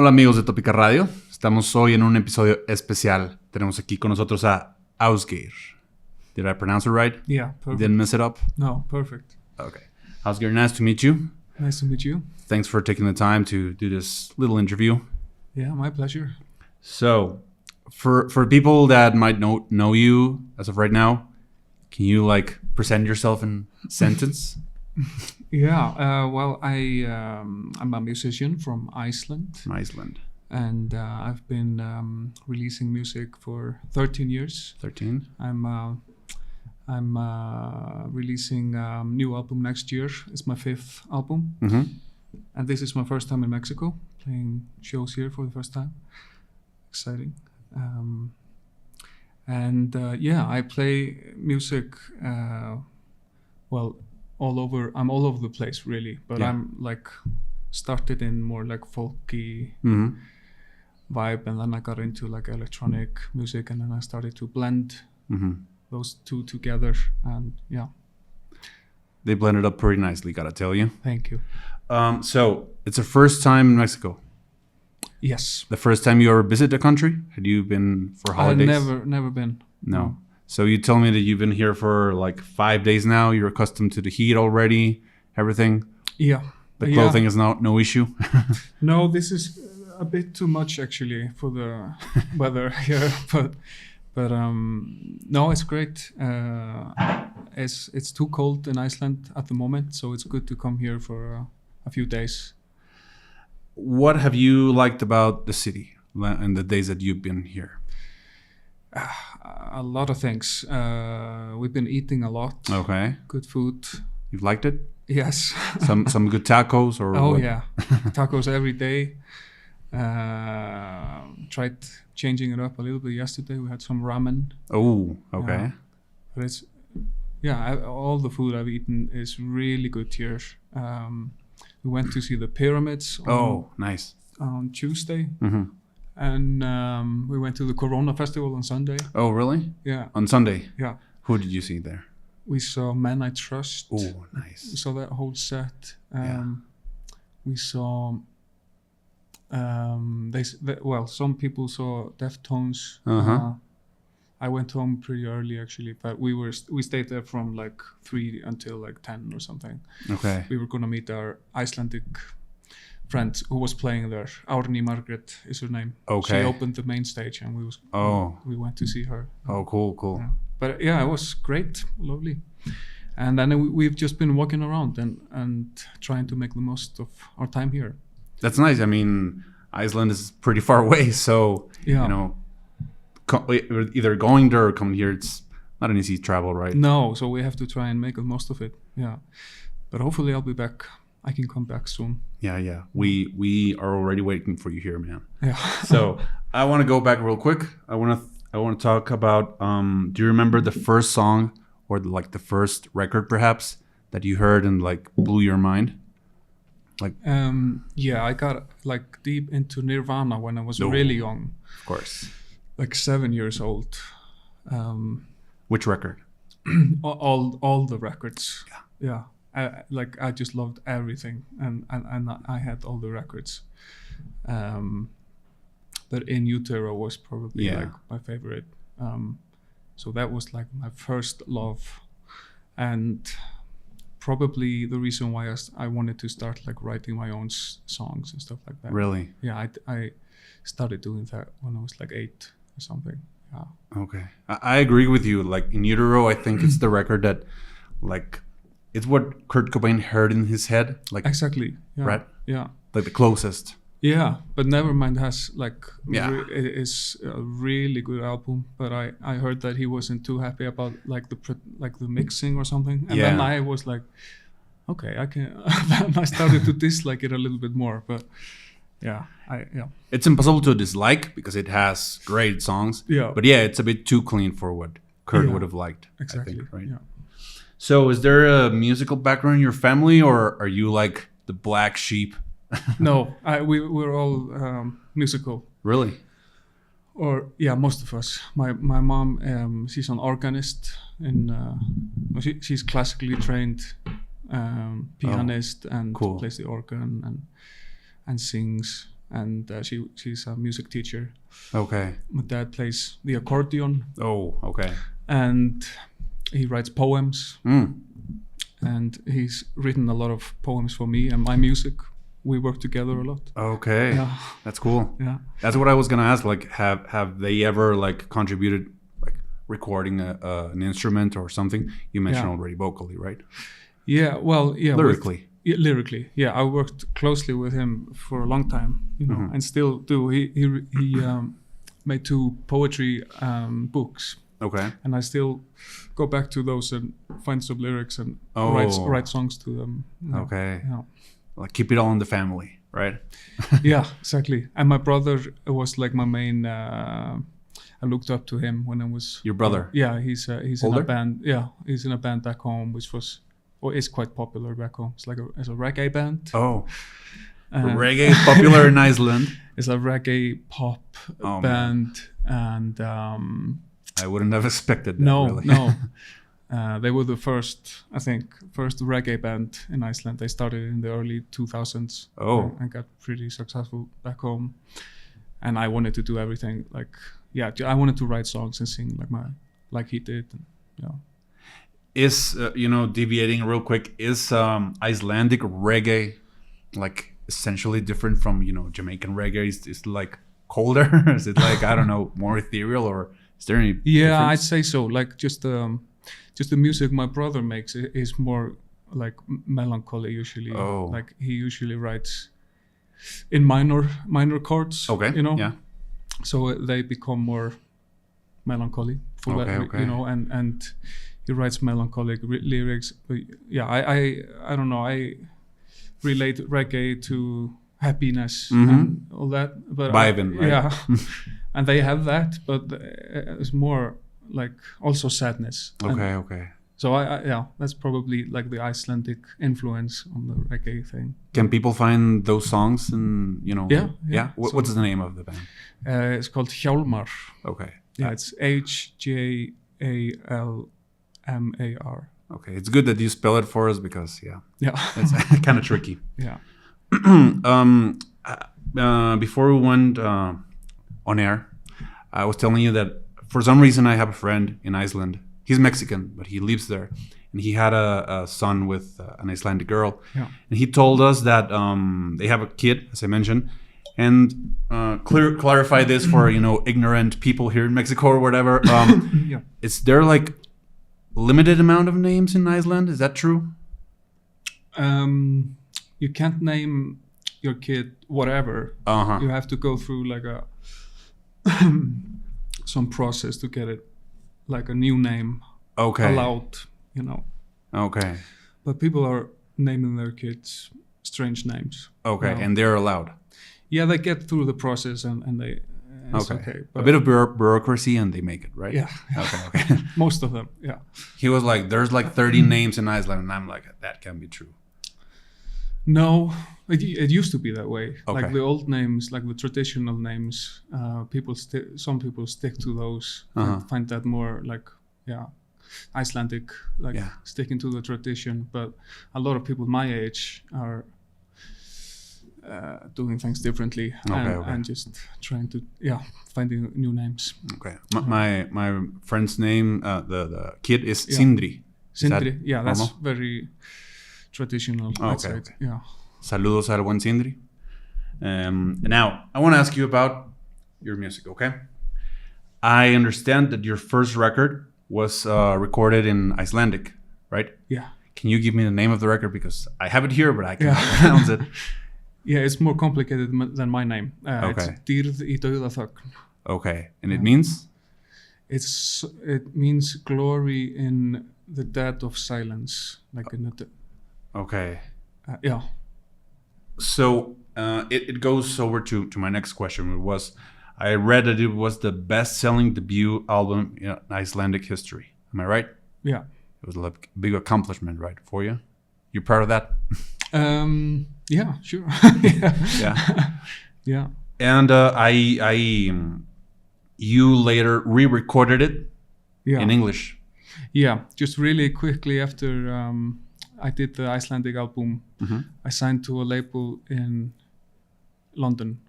Hola amigos de Tópica Radio, estamos hoy en un episodio especial. Tenemos aquí con nosotros a Ásgeir. Did I pronounce it right? Yeah, perfect. Didn't mess it up? No, perfect. Okay. Ásgeir, nice to meet you. Nice to meet you. Thanks for taking the time to do this little interview. Yeah, my pleasure. So, for people that might know you as of right now, can you present yourself in a sentence? Yeah, well, I'm a musician from Iceland. From Iceland. And I've been releasing music for 13 years. 13? I'm releasing a new album next year. It's my 5th album. Mm-hmm. And this is my first time in Mexico, playing shows here for the first time. Exciting. I play music, all over. I'm all over the place, really. But yeah. I'm started in more folky vibe, and then I got into electronic music, and then I started to blend those two together, and yeah. They blended up pretty nicely, gotta tell you. Thank you. So it's the first time in Mexico? Yes. The first time you ever visit the country? Had you been for holidays? I've never been. No. So you told me that you've been here for 5 days now. You're accustomed to the heat already, everything? Yeah. The clothing is no issue? No, this is a bit too much actually for the weather here, but no, it's great. It's too cold in Iceland at the moment, so it's good to come here for a few days. What have you liked about the city in the days that you've been here? A lot of things. We've been eating a lot. Okay. Good food. You've liked it? Yes. some good tacos or Oh what? Yeah, tacos every day. Tried changing it up a little bit yesterday. We had some ramen. Oh, okay. But it's all the food I've eaten is really good here. We went to see the pyramids. Nice. On Tuesday. Mm-hmm. And we went to the Corona Festival on Sunday. Oh, really? Yeah. On Sunday? Yeah. Who did you see there? We saw Men I Trust. Oh, nice. We saw that whole set. We saw... some people saw Deftones. Uh-huh. I went home pretty early actually, but we stayed there from 3 until 10 or something. Okay. We were gonna meet our Icelandic friend who was playing there. Árný Margrét is her name. Okay. She opened the main stage, and we went to see her. Oh, cool. Yeah. But yeah, it was great, lovely. And then we've just been walking around and trying to make the most of our time here. That's nice. I mean, Iceland is pretty far away, so yeah. Either going there or coming here, it's not an easy travel, right? No, so we have to try and make the most of it. Yeah, but hopefully I'll be back. I can come back soon. Yeah. We are already waiting for you here, man. Yeah. So I want to go back real quick. I want to talk about. Do you remember the first song or the first record, perhaps, that you heard and blew your mind? Yeah, I got deep into Nirvana when I was really young. Of course. 7 years old. Which record? all the records. Yeah. I just loved everything, and I had all the records. But In Utero was probably my favorite. So that was my first love, and probably the reason why I wanted to start writing my own songs and stuff like that. Really? Yeah, I started doing that when I was 8 or something. Yeah. Okay, I agree with you. In Utero, I think it's the record that, it's what Kurt Cobain heard in his head. Exactly. Yeah. Right? Yeah. The closest. Yeah, but Nevermind has it is a really good album. But I heard that he wasn't too happy about the mixing or something, and then I was okay, I can. Then I started to dislike it a little bit more. But yeah. It's impossible to dislike because it has great songs. Yeah. But it's a bit too clean for what Kurt would have liked. Exactly. I think, right? Yeah. So is there a musical background in your family, or are you the black sheep? No, we're all musical. Really? Or most of us. My mom, she's an organist, and she's classically trained pianist and plays the organ and sings. and she's a music teacher. Okay. My dad plays the accordion. Oh, okay. And he writes poems. Mm. And he's written a lot of poems for me and my music. We work together a lot. Okay. Yeah. That's cool. Yeah. That's what I was gonna ask. Like, have they ever like contributed, like recording an instrument or something? You mentioned already vocally, right? Yeah. Well, yeah. Lyrically. Lyrically, yeah. I worked closely with him for a long time, you know, and still do. He made 2 poetry books. Okay. And I still go back to those and find some lyrics and write songs to them. You know. Okay. Yeah. Like keep it all in the family, right? Yeah, exactly. And my brother was like my main. I looked up to him when I was. Your brother? Yeah, he's Older? in a band. Yeah, he's in a band back home, which was or is quite popular back home. It's like a reggae band. Oh. Reggae is popular in Iceland. It's a reggae pop band, and I wouldn't have expected that. No, really. no. They were the first reggae band in Iceland. They started in the early 2000s. Oh. And got pretty successful back home. And I wanted to do everything I wanted to write songs and sing like he did. And, yeah. Is deviating real quick? Is Icelandic reggae like essentially different from Jamaican reggae? Is it like colder? Is it like I don't know, more ethereal, or is there any? Yeah, difference? I'd say so. Like just the music my brother makes is more like melancholy usually. Oh. Like he usually writes in minor chords. Okay. Yeah. So they become more melancholy. Okay. And he writes melancholic lyrics. But yeah, I don't know. I relate reggae to happiness and all that. But vibing, right? Yeah. And they have that, but it's more like also sadness. Okay. So that's probably like the Icelandic influence on the reggae thing. Can people find those songs in Yeah. What's the name of the band? It's called Hjálmar. Okay. Yeah, it's HJALMAR. Okay, it's good that you spell it for us because it's kind of tricky. Yeah. Before we went on air, I was telling you that for some reason I have a friend in Iceland. He's Mexican, but he lives there, and he had a son with an Icelandic girl. Yeah. And he told us that they have a kid, as I mentioned, and clarify this for ignorant people here in Mexico or whatever. Is there like limited amount of names in Iceland? Is that true? You can't name your kid whatever. You have to go through like a some process to get it like a new name allowed, Okay. But people are naming their kids strange names. Okay, and they're allowed. Yeah, they get through the process and they okay. A bit of bureaucracy and they make it, right? Yeah. Okay. Most of them, yeah. He was like, there's like 30 names in Iceland, and I'm like, that can't be true. No, it used to be that way. Okay. Like the old names, like the traditional names, some people stick to those. And find that more like, Icelandic, sticking to the tradition. But a lot of people my age are doing things differently and just trying to finding new names. Okay. My friend's name, the kid is Sindri. Sindri, that's very traditional. Okay. Yeah. Saludos al buen Sindri. Now, I want to ask you about your music, okay? I understand that your first record was recorded in Icelandic, right? Yeah. Can you give me the name of the record? Because I have it here, but I can't pronounce it. Yeah, it's more complicated than my name. Okay. It's Dýrð í dauðaþögn. Okay. And it means? It means glory in the dead of silence. Like in the... Okay. Yeah. So it goes over to my next question. I read that it was the best-selling debut album in Icelandic history. Am I right? Yeah. It was a big accomplishment, right, for you? You proud of that? Yeah, sure. Yeah. And you later re-recorded it in English. Yeah, just really quickly after I did the Icelandic album, I signed to a label in London,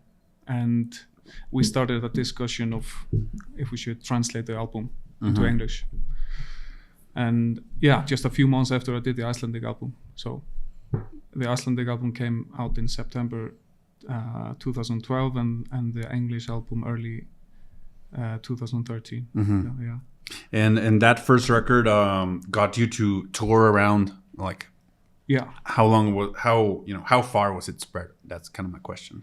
and we started a discussion of if we should translate the album into English. And yeah, just a few months after I did the Icelandic album. So the Icelandic album came out in September 2012, and the English album early 2013. Yeah. And that first record got you to tour around, like, yeah. How far was it spread? That's kind of my question.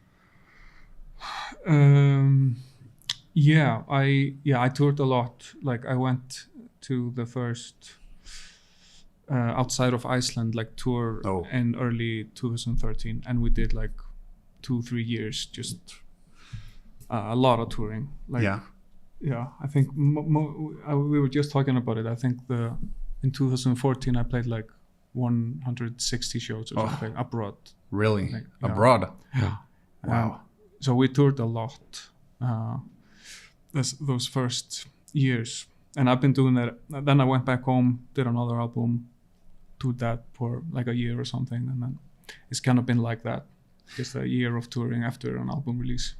I toured a lot. Like, I went to the first outside of Iceland tour in early 2013, and we did 2-3 years, just a lot of touring. I think we were just talking about it. I think in 2014 I played 160 shows or something abroad. Really? Abroad? Yeah. Wow. So we toured a lot those first years, and I've been doing that. Then I went back home, did another album, did that for a year or something, and then it's kind of been like that, just a year of touring after an album release.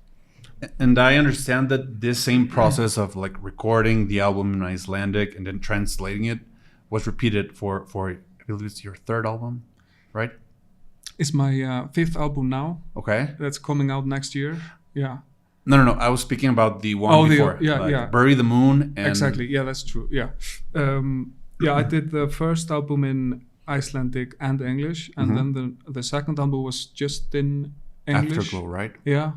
And I understand that this same process of recording the album in Icelandic and then translating it was repeated for I believe it's your third album, right? It's my fifth album now. Okay. That's coming out next year. Yeah. No. I was speaking about the one before. Bury the Moon. And exactly. Yeah, that's true. Yeah. I did the first album in Icelandic and English, and then the second album was just in English. Afterglow, right? Yeah.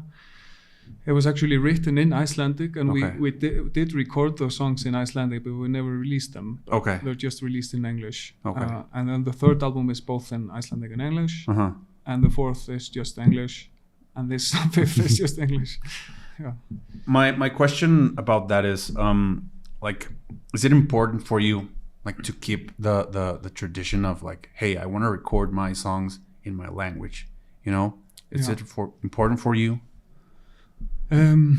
It was actually written in Icelandic, and we did record those songs in Icelandic, but we never released them. Okay. They're just released in English. Okay. And then the third album is both in Icelandic and English, and the fourth is just English, and this fifth is just English. Yeah. My question about that is, is it important for you, to keep the tradition of hey, I want to record my songs in my language, Is it important for you? I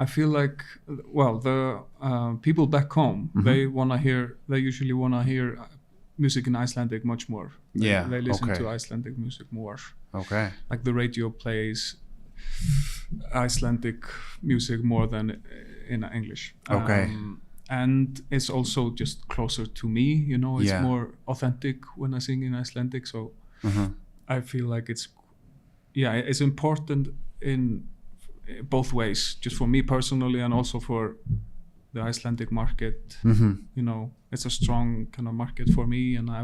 feel the people back home, they usually want to hear music in Icelandic much more. They listen to Icelandic music more. Okay. The radio plays Icelandic music more than in English. Okay. And it's also just closer to me, it's more authentic when I sing in Icelandic, so I feel it's important in both ways, just for me personally and also for the Icelandic market. It's a strong kind of market for me, and I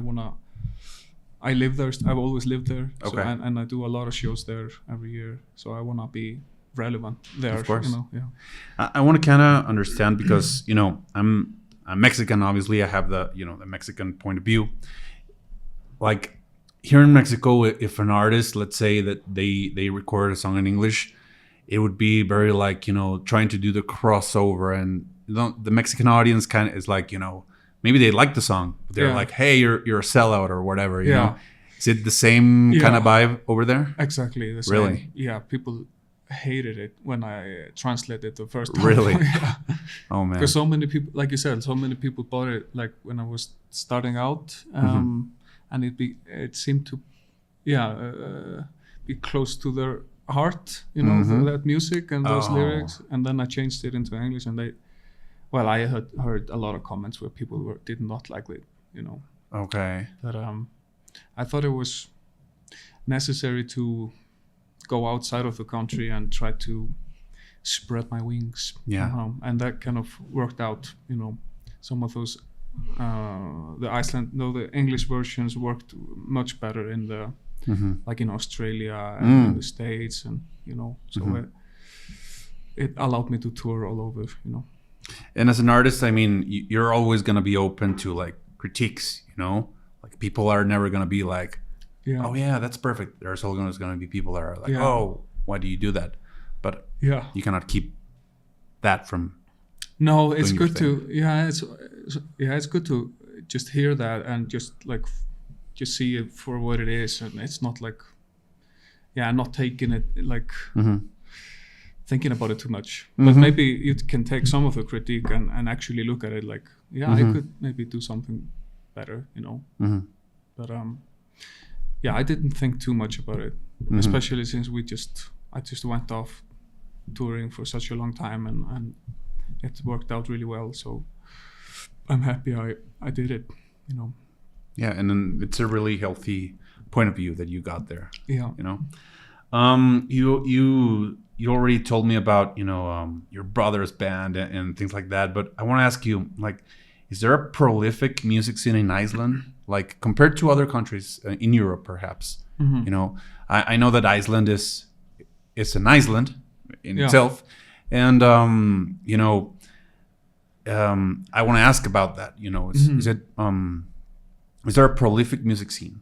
live there. I've always lived there. Okay. So, and I do a lot of shows there every year, so I want to be relevant there. Of course. Yeah. I want to kind of understand because I'm Mexican. Obviously, I have the the Mexican point of view. Here in Mexico, if an artist, let's say that they record a song in English, it would be very trying to do the crossover, and the Mexican audience kind of is maybe they like the song, but they're hey, you're a sellout or whatever. You know? Is it the same kind of vibe over there? Exactly the same. Really? Yeah, people hated it when I translated the first time. Really? Oh man. Because so many people, like you said, so many people bought it when I was starting out. And it seemed to, be close to their heart, that music and those lyrics. And then I changed it into English, and I had heard a lot of comments where people did not like it, Okay. But I thought it was necessary to go outside of the country and try to spread my wings. Yeah. And that kind of worked out, some of those. The English versions worked much better in the in Australia and in the States, and so it allowed me to tour all over. And as an artist, I mean, you're always gonna be open to critiques. People are never gonna be oh yeah, that's perfect. There's always gonna be people that are oh, why do you do that? But you cannot keep that from. No, it's good to it's good to just hear that and just see it for what it is, and it's not not taking it thinking about it too much. But maybe you can take some of the critique and actually look at it I could maybe do something better, But I didn't think too much about it, especially since I just went off touring for such a long time, and it worked out really well. So I'm happy I did it, you know. Yeah, and then it's a really healthy point of view that you got there. Yeah. You know, you already told me about, you know, your brother's band and things like that. But I want to ask you, like, is there a prolific music scene in Iceland, like compared to other countries in Europe, perhaps? You know, I know that Iceland is an island in itself, and you know, I want to ask about that. You know, is there a prolific music scene?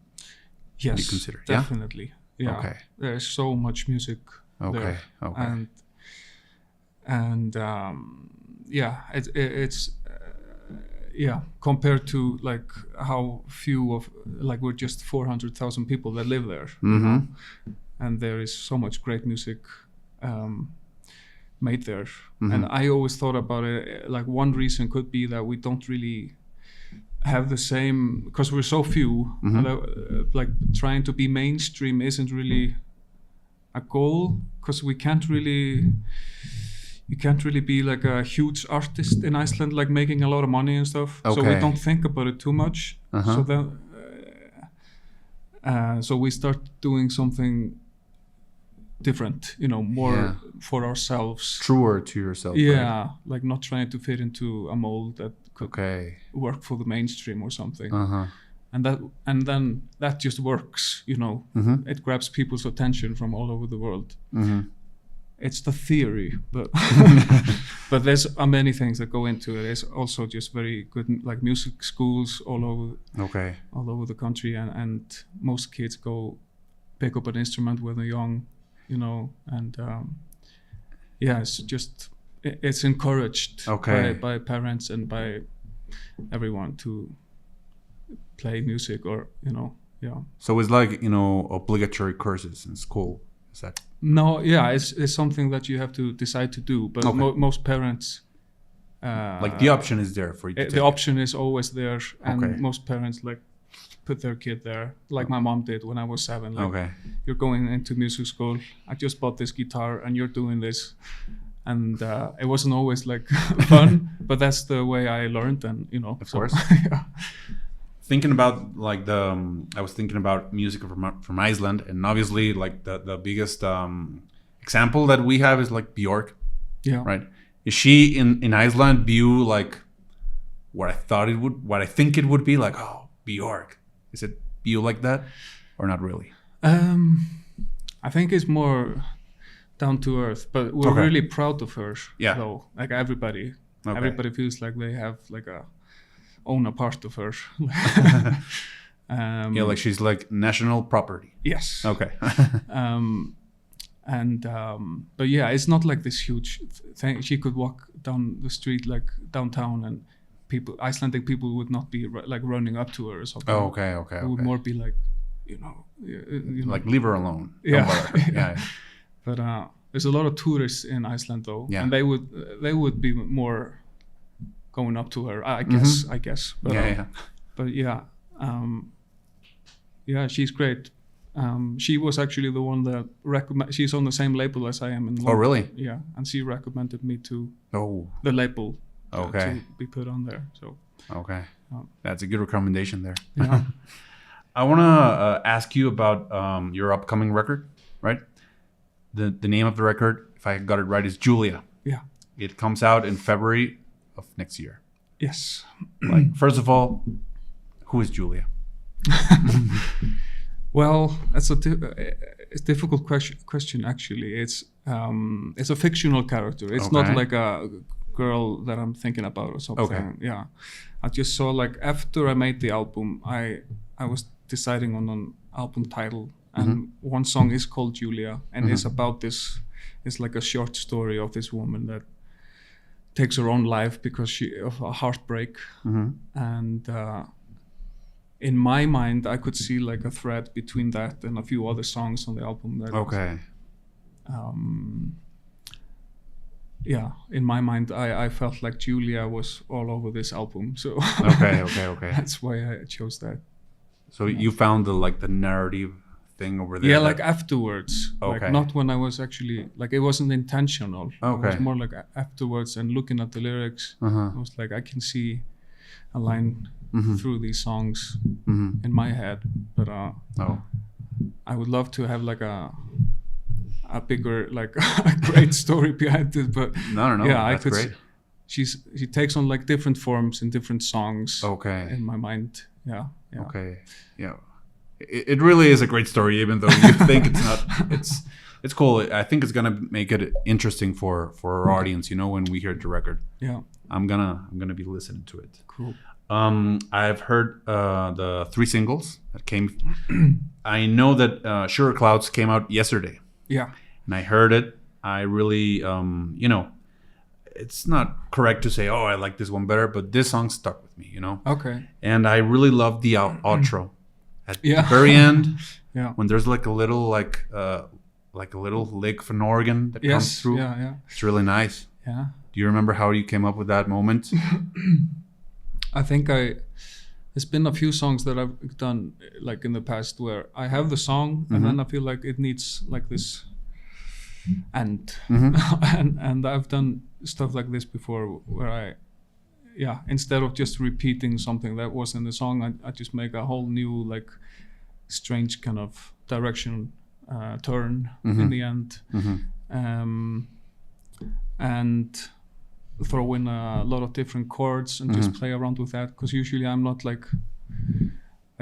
Yes, you consider? Definitely. Yeah. Okay. There's so much music there. Okay. And it's compared to like how few of, like, we're just 400,000 people that live there, you know? And there is so much great music made there. And I always thought about it, like one reason could be that we don't really have the same, because we're so few, like trying to be mainstream isn't really a goal, because you can't really be like a huge artist in Iceland, like making a lot of money and stuff. So we don't think about it too much. So then so we start doing something different, you know, more for ourselves, truer to yourself. Right? Like not trying to fit into a mold that could work for the mainstream or something. And then that just works, you know. It grabs people's attention from all over the world. It's the theory, but but there's many things that go into it. There's also just very good, like, music schools all over the country, and most kids go pick up an instrument when they're young, you know. And it's encouraged by parents and by everyone to play music, or, you know. So it's like, you know, obligatory courses in school. Is that? No, it's something that you have to decide to do, but most parents like the option is there for you to the option is always there, and most parents like put their kid there, like my mom did when I was 7. Like, you're going into music school, I just bought this guitar and you're doing this. And it wasn't always like fun, but that's the way I learned, and, you know. Of course. Thinking about, like, I was thinking about music from Iceland, and obviously, like, the biggest example that we have is like Björk. Right. Is she in Iceland view like what I think it would be, like, oh, Björk? Is it view like that, or not really? I think it's more down to earth, but we're really proud of her. Though, like, everybody feels like they have like own a part of her. Like she's like national property. Yes. Okay. But it's not like this huge thing. She could walk down the street, like downtown, and Icelandic people would not be like running up to her or something. It would more be like, you know, like, leave her alone. But there's a lot of tourists in Iceland, though, and they would be more going up to her, I guess. But, but she's great. She was actually the one that she's on the same label as I am in London. Oh, really? Yeah, and she recommended me to the label to be put on there. So that's a good recommendation there. Yeah. I want to ask you about your upcoming record, right? The name of the record, if I got it right, is Julia. Yeah. It comes out in February of next year. Yes. Like, first of all, who is Julia? Well, that's a difficult question. Actually, it's a fictional character. It's not like a girl that I'm thinking about or something. Yeah, I just saw, like, after I made the album, I was deciding on an album title, and one song is called Julia, and it's about this. It's like a short story of this woman that takes her own life because of a heartbreak, and in my mind, I could see like a thread between that and a few other songs on the album. In my mind, I felt like Julia was all over this album, so okay. that's why I chose that. So you found the narrative thing over there. Yeah, like afterwards. Okay. Like not when I was actually like it wasn't intentional. Okay. It was more like afterwards and looking at the lyrics. I was like I can see a line through these songs in my head, but I would love to have like a bigger like a great story behind it. But no, yeah, that's great. She takes on like different forms in different songs. Okay. In my mind, yeah. Okay, yeah. It really is a great story, even though you think it's not. It's cool. I think it's gonna make it interesting for our audience. When we hear the record. Yeah. I'm gonna be listening to it. Cool. I've heard the 3 singles that came. I know that Sugar Clouds came out yesterday. Yeah. And I heard it. I really, it's not correct to say, oh, I like this one better, but this song stuck with me, Okay. And I really love the outro at the very end. Yeah. When there's like a little like a little lick of an organ that comes through. Yeah. It's really nice. Yeah. Do you remember how you came up with that moment? I think there's been a few songs that I've done like in the past where I have the song and then I feel like it needs like this end. and I've done stuff like this before where instead of just repeating something that was in the song, I just make a whole new like strange kind of direction turn in the end. And throw in a lot of different chords and just play around with that, because usually I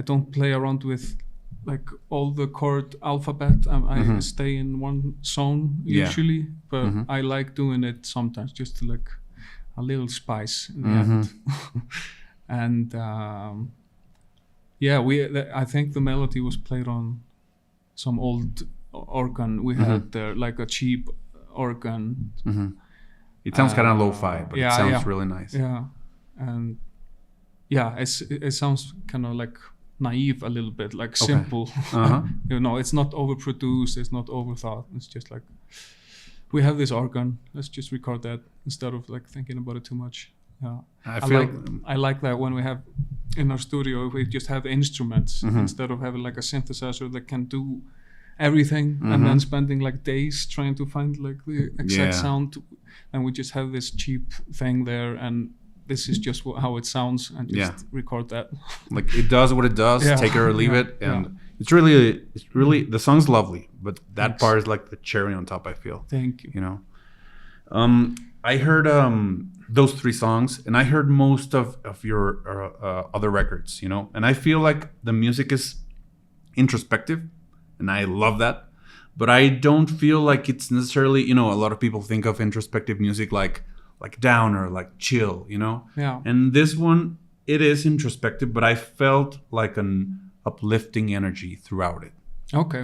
don't play around with like all the chord alphabet. I stay in one zone usually, but I like doing it sometimes just to like a little spice in the end. And I think the melody was played on some old organ we had there, like a cheap organ. It sounds kind of lo-fi, but it sounds really nice. Yeah, and it sounds kind of like naive a little bit, like simple. It's not overproduced, it's not overthought. It's just like we have this organ, let's just record that instead of like thinking about it too much. Yeah, I like that when we have in our studio, we just have instruments instead of having like a synthesizer that can do everything and then spending like days trying to find like the exact sound, and we just have this cheap thing there, and this is just how it sounds, and just record that. Like it does what it does, take it or leave it, and it's really the song's lovely, but that part is like the cherry on top, I feel. Thank you. I heard those 3 songs, and I heard most of your other records, and I feel like the music is introspective, and I love that, but I don't feel like it's necessarily, a lot of people think of introspective music like down or like chill, Yeah. And this one, it is introspective, but I felt like an uplifting energy throughout it. Okay.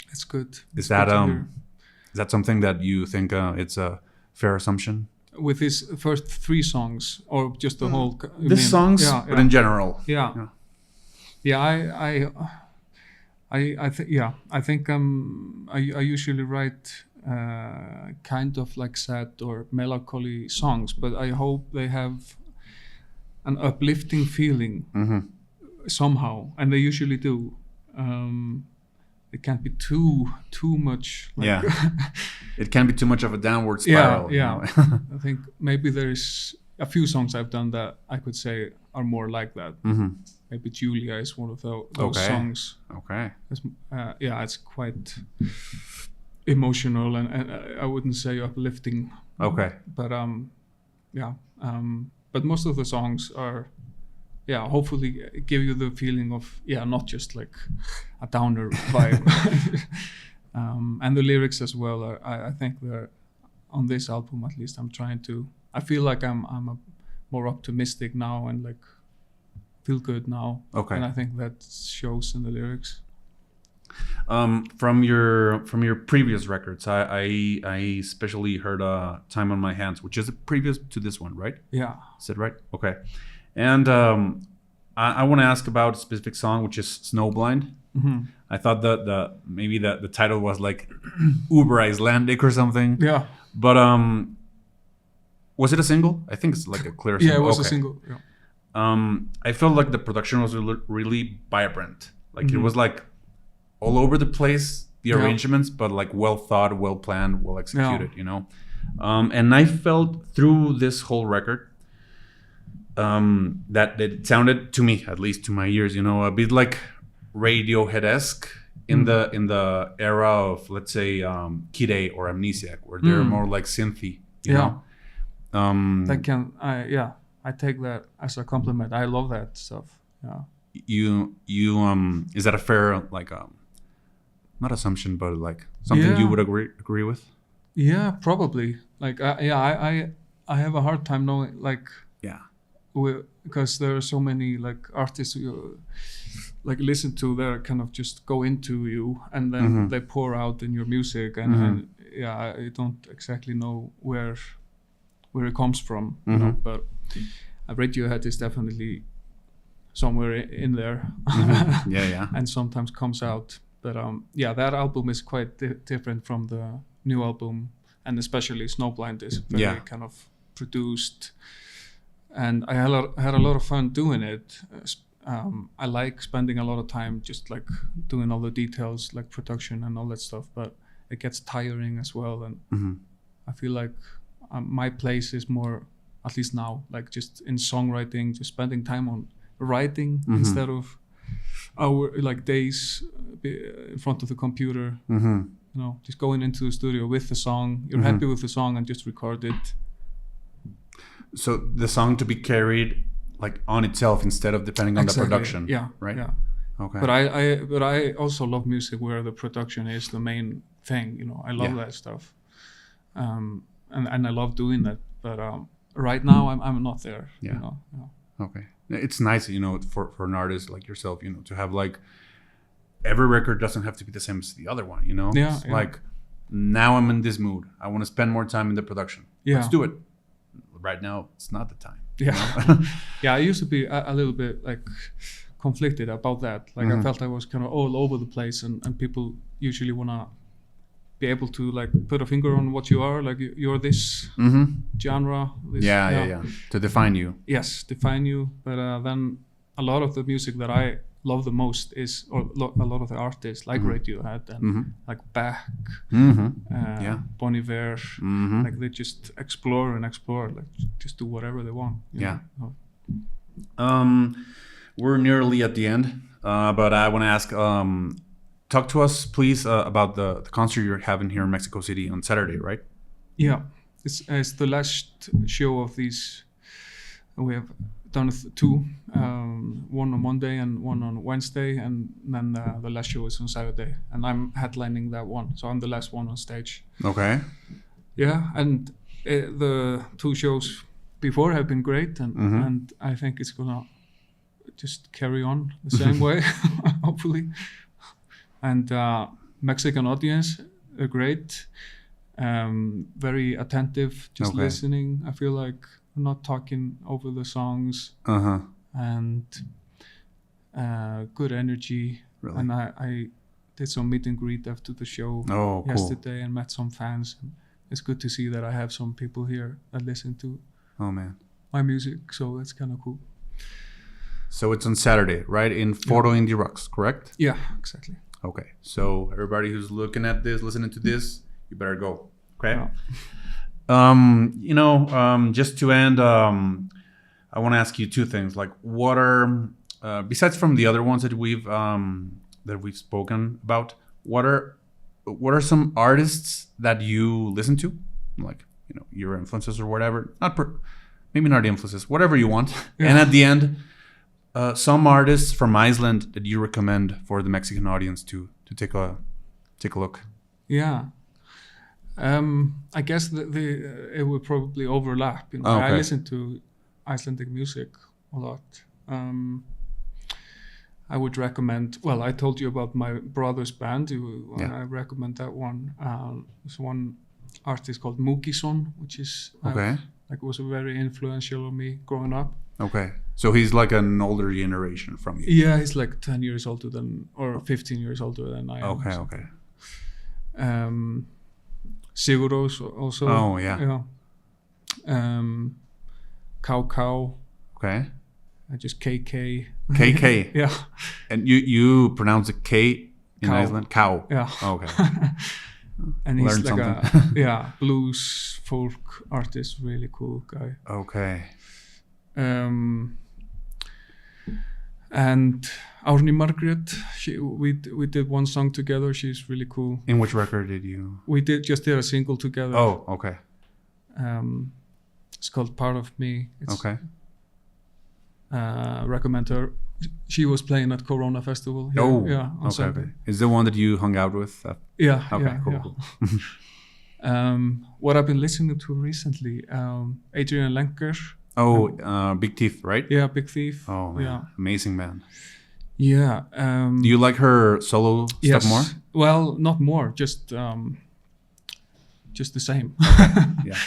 That's good. Is that something that you think it's a fair assumption? With his first 3 songs, or just the whole? Songs, but in general. Yeah. I think I usually write kind of like sad or melancholy songs, but I hope they have an uplifting feeling somehow, and they usually do. It can't be too much. Like it can't be too much of a downward spiral. Yeah. I think maybe there's a few songs I've done that I could say are more like that. Maybe Julia is one of those songs. Okay. It's quite emotional and I wouldn't say uplifting. Okay. But but most of the songs are hopefully give you the feeling of not just like a downer vibe. And the lyrics as well I think they're on this album, at least I feel like I'm a more optimistic now and like feel good now. Okay. And I think that shows in the lyrics. From your previous records, I especially heard "Time on My Hands," which is previous to this one, right? Yeah. Is that right? Okay. And I want to ask about a specific song, which is "Snowblind." I thought that maybe the title was like uber Icelandic or something. Yeah. But was it a single? I think it's like a clear single. Yeah, it was a single. Yeah. I felt like the production was really vibrant. Like it was like all over the place, the arrangements, but like well thought, well planned, well executed, you know. And I felt through this whole record that it sounded to me, at least to my ears, you know, a bit like Radiohead-esque in the era of, let's say, Kid A or Amnesiac, where they're more like synthy, you know. I take that as a compliment. I love that stuff. Yeah. You is that a fair, like, not assumption, but like something you would agree with? Yeah, probably. Like, I have a hard time knowing, like, because there are so many like artists you like listen to that kind of just go into you, and then they pour out in your music, and I don't exactly know where it comes from, you know, but Radiohead is definitely somewhere in there. And sometimes comes out, but that album is quite different from the new album, and especially Snowblind is very kind of produced, and I had a lot of fun doing it. I like spending a lot of time just like doing all the details, like production and all that stuff, but it gets tiring as well, and I feel like my place is more, at least now, like just in songwriting, just spending time on writing instead of days in front of the computer. You know, just going into the studio with the song, you're happy with the song, and just record it. So the song to be carried like on itself instead of depending on the production. Right. Okay. But I also love music where the production is the main thing, you know. I love that stuff, and I love doing that, but right now I'm not there, you know. Okay. It's nice, you know, for an artist like yourself, you know, to have like every record doesn't have to be the same as the other one, you know. It's like, now I'm in this mood, I want to spend more time in the production, let's do it. Right now it's not the time. I used to be a little bit like conflicted about that, like I felt I was kind of all over the place, and people usually want to be able to like put a finger on what you are, like you're this genre, this, to define you. Yes, define you. But then a lot of the music that I love the most is, or a lot of the artists like Radiohead and like Beck, Bon Iver, like they just explore, like just do whatever they want. We're nearly at the end, but I want to ask, talk to us, please, about the concert you're having here in Mexico City on Saturday, right? Yeah, it's the last show of these. We have done two, one on Monday and one on Wednesday, and then the last show is on Saturday, and I'm headlining that one, so I'm the last one on stage. Okay. Yeah, and the two shows before have been great, and I think it's gonna just carry on the same way, hopefully. And Mexican audience are great, very attentive, just listening. I feel like I'm not talking over the songs, and good energy. Really? And I did some meet and greet after the show yesterday and met some fans. And it's good to see that I have some people here that listen to my music, so it's kind of cool. So it's on Saturday, right? In Foro Indie Rocks, correct? Yeah, exactly. Okay, so everybody who's looking at this, listening to this, you better go. Okay. Just to end, I want to ask you two things. Like, what are besides from the other ones that we've spoken about, what are some artists that you listen to, like, you know, your influences or whatever? Maybe not influences, whatever you want. And at the end, some artists from Iceland that you recommend for the Mexican audience to take a look. Yeah. I guess it would probably overlap. You know, I listen to Icelandic music a lot. I would recommend. Well, I told you about my brother's band. I recommend that one. There's one artist called Múkisson, which is was very influential on me growing up. Okay, so he's like an older generation from you. Yeah, he's like 10 years older or 15 years older than I am. Okay. Sigurós also. Oh yeah. Cow. Okay. just KK. KK. Yeah. And you pronounce a K in Cow. Iceland? Cow. Yeah. Oh, okay. And he's Learned like something. a blues folk artist, really cool guy. Okay. And Árni Margrét, we did one song together. She's really cool. In which record did you? We did a single together. Oh, okay. It's called Part of Me. It's, Okay. Recommend her. She was playing at Corona Festival here. Oh, Yeah, on okay, Sunday. okay. Is the one that you hung out with? Yeah. Okay, yeah, cool, yeah. cool. What I've been listening to recently, Adrian Lenker. Oh, Big Thief, right? Yeah, Big Thief. Oh, man. Yeah. Amazing band. Yeah. Do you like her solo Yes. stuff more? Well, not more, just the same. Yeah.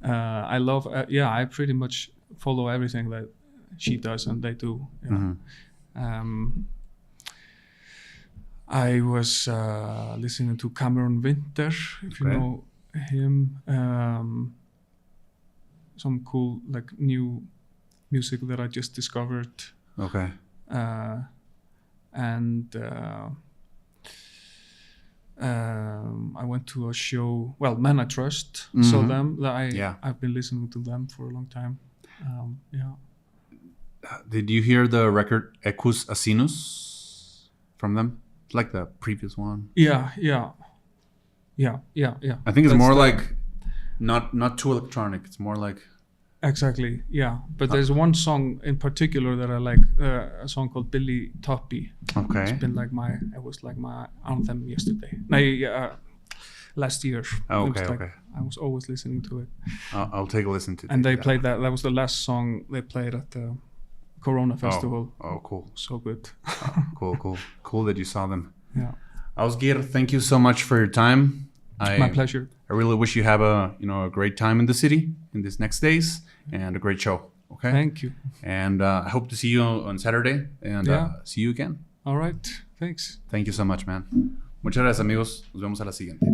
I love. I pretty much follow everything that she does and they do. Yeah. Mm-hmm. I was listening to Cameron Winter, if you know him. Some cool like new music that I just discovered. Okay. And I went to a show. Well, Men I Trust. Saw them. I've been listening to them for a long time. Yeah. Did you hear the record Ecus Asinus from them? Like the previous one. Yeah. I think it's more like not too electronic. It's more like exactly. Yeah, but there's one song in particular that I like. A song called Billy Toppy. okay. It's been like my anthem yesterday. Last year. Oh, It was okay, like, okay. I was always listening to it. I'll take a listen to. And they played that. That was the last song they played at the Corona Festival. Oh, cool. So good. Cool that you saw them. Yeah. Ásgeir, thank you so much for your time. My pleasure. I really wish you have a great time in the city in these next days and a great show. Okay. Thank you. And I hope to see you on Saturday and see you again. All right. Thanks. Thank you so much, man. Muchas gracias, amigos. Nos vemos a la siguiente.